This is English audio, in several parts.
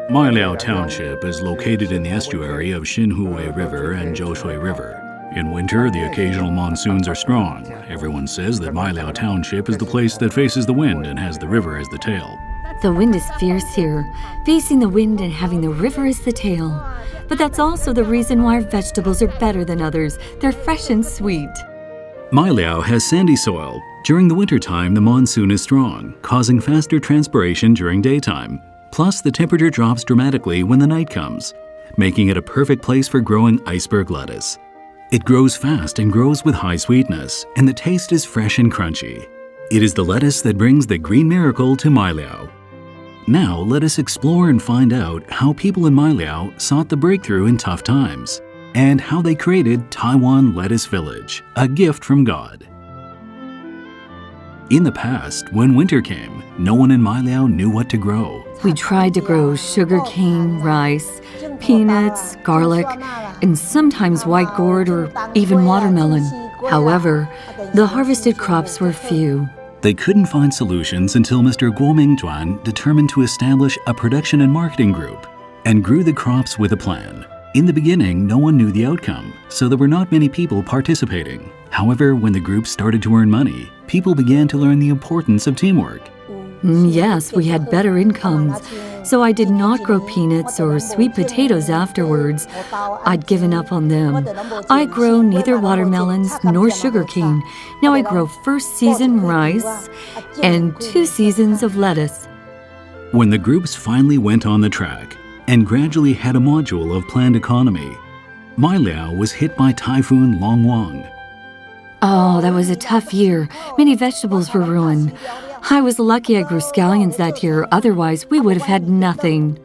Mailiao Township is located in the estuary of Xinhui River and Zhoushui River. In winter, the occasional monsoons are strong. Everyone says that Mailiao Township is the place that faces the wind and has the river as the tail. The wind is fierce here, facing the wind and having the river as the tail. But that's also the reason why our vegetables are better than others. They're fresh and sweet. Mailiao has sandy soil. During the wintertime, the monsoon is strong, causing faster transpiration during daytime. Plus, the temperature drops dramatically when the night comes, making it a perfect place for growing iceberg lettuce. It grows fast and grows with high sweetness, and the taste is fresh and crunchy. It is the lettuce that brings the green miracle to Mailiao. Now, let us explore and find out how people in Mailiao sought the breakthrough in tough times, and how they created Taiwan Lettuce Village, a gift from God. In the past, when winter came, no one in Mailiao knew what to grow. We tried to grow sugarcane, rice, peanuts, garlic, and sometimes white gourd or even watermelon. However, the harvested crops were few. They couldn't find solutions until Mr. Guo Mingjuan determined to establish a production and marketing group and grew the crops with a plan. In the beginning, no one knew the outcome, so there were not many people participating. However, when the group started to earn money, people began to learn the importance of teamwork. Yes, we had better incomes, so I did not grow peanuts or sweet potatoes afterwards. I'd given up on them. I grow neither watermelons nor sugarcane. Now I grow first season rice and 2 seasons of lettuce. When the groups finally went on the track and gradually had a module of planned economy, Mailiao was hit by Typhoon Longwang. Oh, that was a tough year. Many vegetables were ruined. I was lucky I grew scallions that year, otherwise we would have had nothing.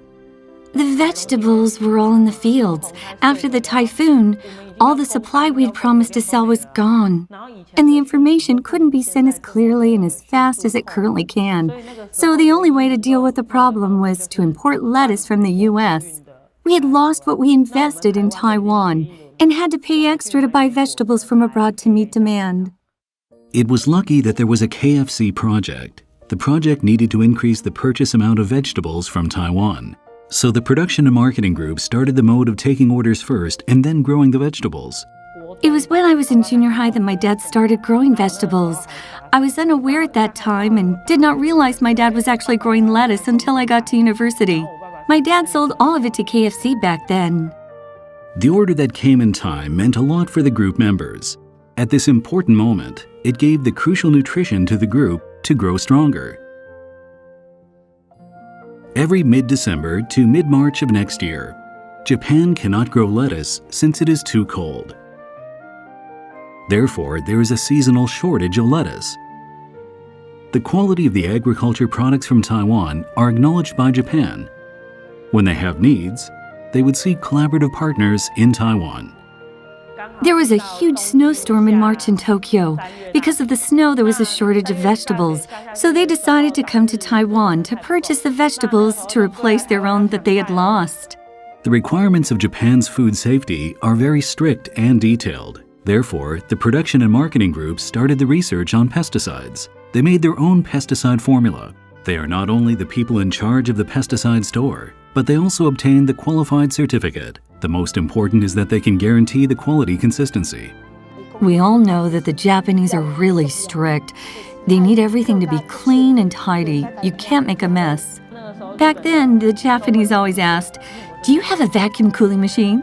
The vegetables were all in the fields. After the typhoon, all the supply we'd promised to sell was gone. And the information couldn't be sent as clearly and as fast as it currently can. So the only way to deal with the problem was to import lettuce from the U.S. We had lost what we invested in Taiwan and had to pay extra to buy vegetables from abroad to meet demand. It was lucky that there was a KFC project. The project needed to increase the purchase amount of vegetables from Taiwan. So the production and marketing group started the mode of taking orders first and then growing the vegetables. It was when I was in junior high that my dad started growing vegetables. I was unaware at that time and did not realize my dad was actually growing lettuce until I got to university. My dad sold all of it to KFC back then. The order that came in time meant a lot for the group members. At this important moment, it gave the crucial nutrition to the group to grow stronger. Every mid-December to mid-March of next year, Japan cannot grow lettuce since it is too cold. Therefore, there is a seasonal shortage of lettuce. The quality of the agriculture products from Taiwan are acknowledged by Japan. When they have needs, they would seek collaborative partners in Taiwan. There was a huge snowstorm in March in Tokyo. Because of the snow, there was a shortage of vegetables. So they decided to come to Taiwan to purchase the vegetables to replace their own that they had lost. The requirements of Japan's food safety are very strict and detailed. Therefore, the production and marketing groups started the research on pesticides. They made their own pesticide formula. They are not only the people in charge of the pesticide store, but they also obtained the qualified certificate. The most important is that they can guarantee the quality consistency. We all know that the Japanese are really strict. They need everything to be clean and tidy. You can't make a mess. Back then, the Japanese always asked, "Do you have a vacuum cooling machine?"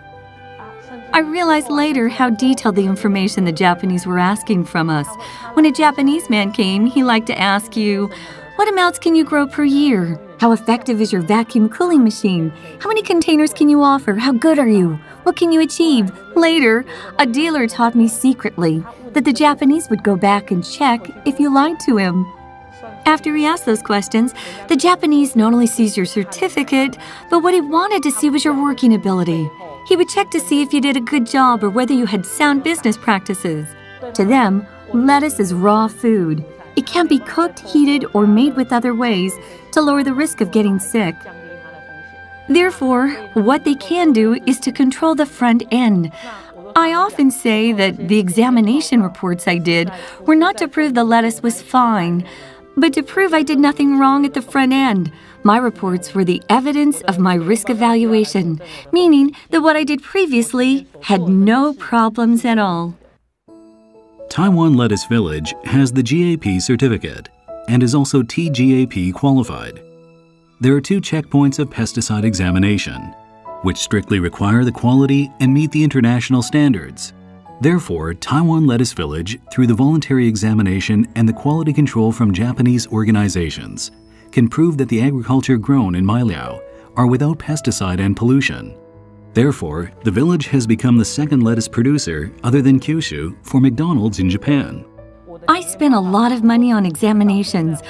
I realized later how detailed the information the Japanese were asking from us. When a Japanese man came, he liked to ask you, "What amounts can you grow per year? How effective is your vacuum cooling machine? How many containers can you offer? How good are you? What can you achieve?" Later, a dealer taught me secretly that the Japanese would go back and check if you lied to him. After he asked those questions, the Japanese not only sees your certificate, but what he wanted to see was your working ability. He would check to see if you did a good job or whether you had sound business practices. To them, lettuce is raw food. It can't be cooked, heated, or made with other ways to lower the risk of getting sick. Therefore, what they can do is to control the front end. I often say that the examination reports I did were not to prove the lettuce was fine, but to prove I did nothing wrong at the front end. My reports were the evidence of my risk evaluation, meaning that what I did previously had no problems at all. Taiwan Lettuce Village has the GAP certificate and is also TGAP qualified. There are 2 checkpoints of pesticide examination, which strictly require the quality and meet the international standards. Therefore, Taiwan Lettuce Village, through the voluntary examination and the quality control from Japanese organizations, can prove that the agriculture grown in Mailiao are without pesticide and pollution. Therefore, the village has become the second lettuce producer, other than Kyushu, for McDonald's in Japan. I spent a lot of money on examinations.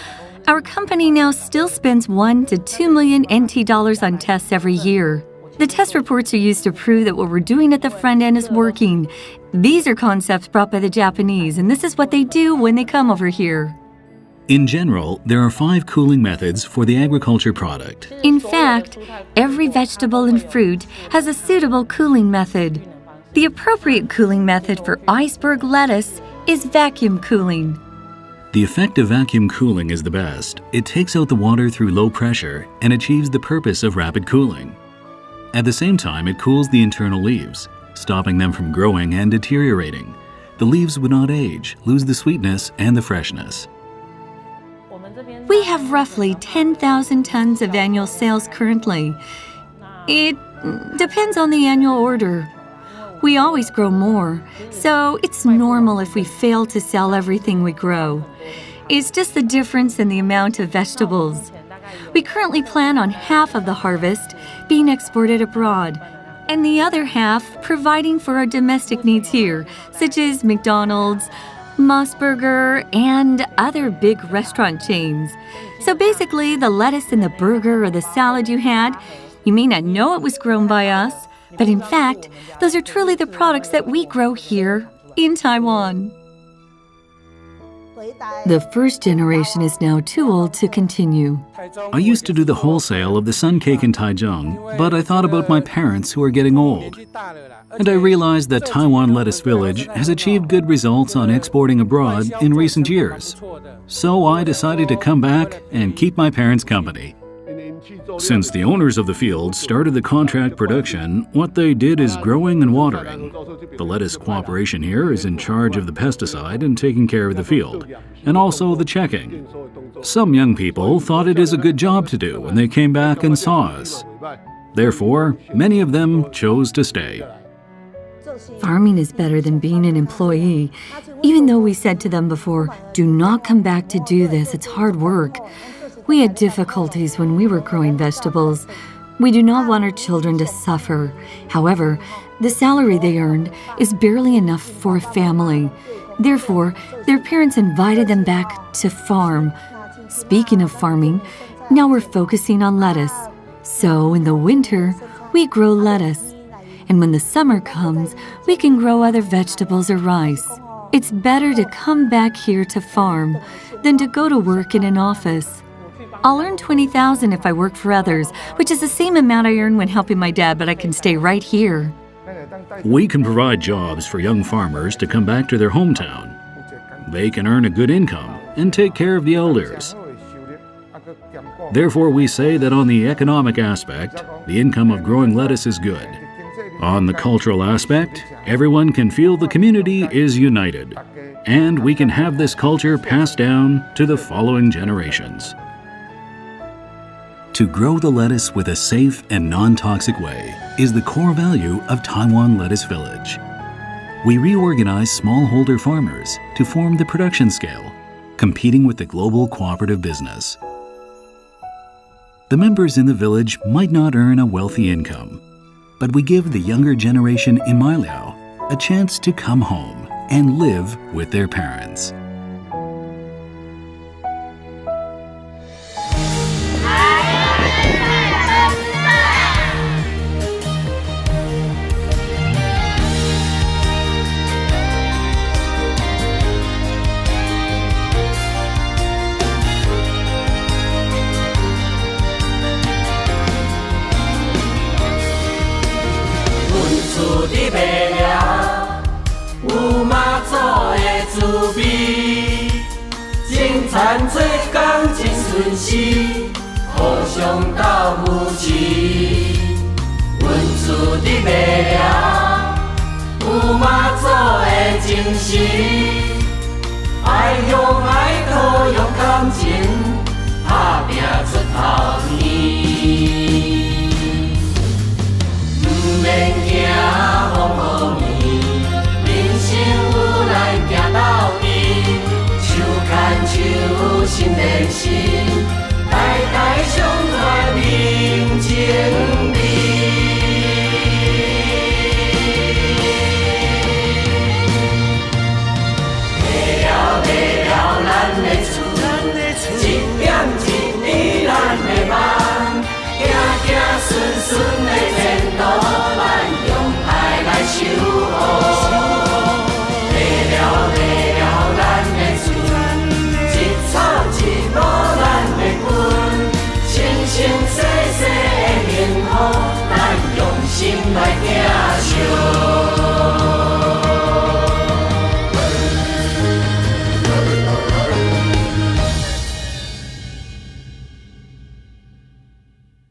Our company now still spends 1 to 2 million NT dollars on tests every year. The test reports are used to prove that what we're doing at the front end is working. These are concepts brought by the Japanese, and this is what they do when they come over here. In general, there are 5 cooling methods for the agriculture product. In fact, every vegetable and fruit has a suitable cooling method. The appropriate cooling method for iceberg lettuce is vacuum cooling. The effect of vacuum cooling is the best. It takes out the water through low pressure and achieves the purpose of rapid cooling. At the same time, it cools the internal leaves, stopping them from growing and deteriorating. The leaves would not age, lose the sweetness and the freshness. We have roughly 10,000 tons of annual sales currently. It depends on the annual order. We always grow more, so it's normal if we fail to sell everything we grow. It's just the difference in the amount of vegetables. We currently plan on half of the harvest being exported abroad, and the other half providing for our domestic needs here, such as McDonald's, Mossburger, and other big restaurant chains. So basically, the lettuce in the burger or the salad you had, you may not know it was grown by us, but in fact, those are truly the products that we grow here in Taiwan. The first generation is now too old to continue. I used to do the wholesale of the sun cake in Taichung, but I thought about my parents who are getting old. And I realized that Taiwan Lettuce Village has achieved good results on exporting abroad in recent years. So I decided to come back and keep my parents company. Since the owners of the field started the contract production, what they did is growing and watering. The lettuce cooperation here is in charge of the pesticide and taking care of the field, and also the checking. Some young people thought it is a good job to do when they came back and saw us. Therefore, many of them chose to stay. Farming is better than being an employee. Even though we said to them before, do not come back to do this, it's hard work. We had difficulties when we were growing vegetables. We do not want our children to suffer. However, the salary they earned is barely enough for a family. Therefore, their parents invited them back to farm. Speaking of farming, now we're focusing on lettuce. So in the winter, we grow lettuce. And when the summer comes, we can grow other vegetables or rice. It's better to come back here to farm than to go to work in an office. I'll earn $20,000 if I work for others, which is the same amount I earn when helping my dad, but I can stay right here. We can provide jobs for young farmers to come back to their hometown. They can earn a good income and take care of the elders. Therefore, we say that on the economic aspect, the income of growing lettuce is good. On the cultural aspect, everyone can feel the community is united, and we can have this culture passed down to the following generations. To grow the lettuce with a safe and non-toxic way is the core value of Taiwan Lettuce Village. We reorganize smallholder farmers to form the production scale, competing with the global cooperative business. The members in the village might not earn a wealthy income, but we give the younger generation in Mailiao a chance to come home and live with their parents. 慈悲，种田做工真顺时，互相斗扶持。阮厝伫未了，有妈祖的精神，爱乡爱土用感情，打拼出头天。毋免惊风雨暝，人生有咱行到底，手牵手心连心，代代相传人情味。卖了咱的厝，一点一滴咱的梦，行行顺顺的前途，咱用爱来守护。卖了咱的厝，一草一木咱的根，生生世世的幸福，咱用心来行上。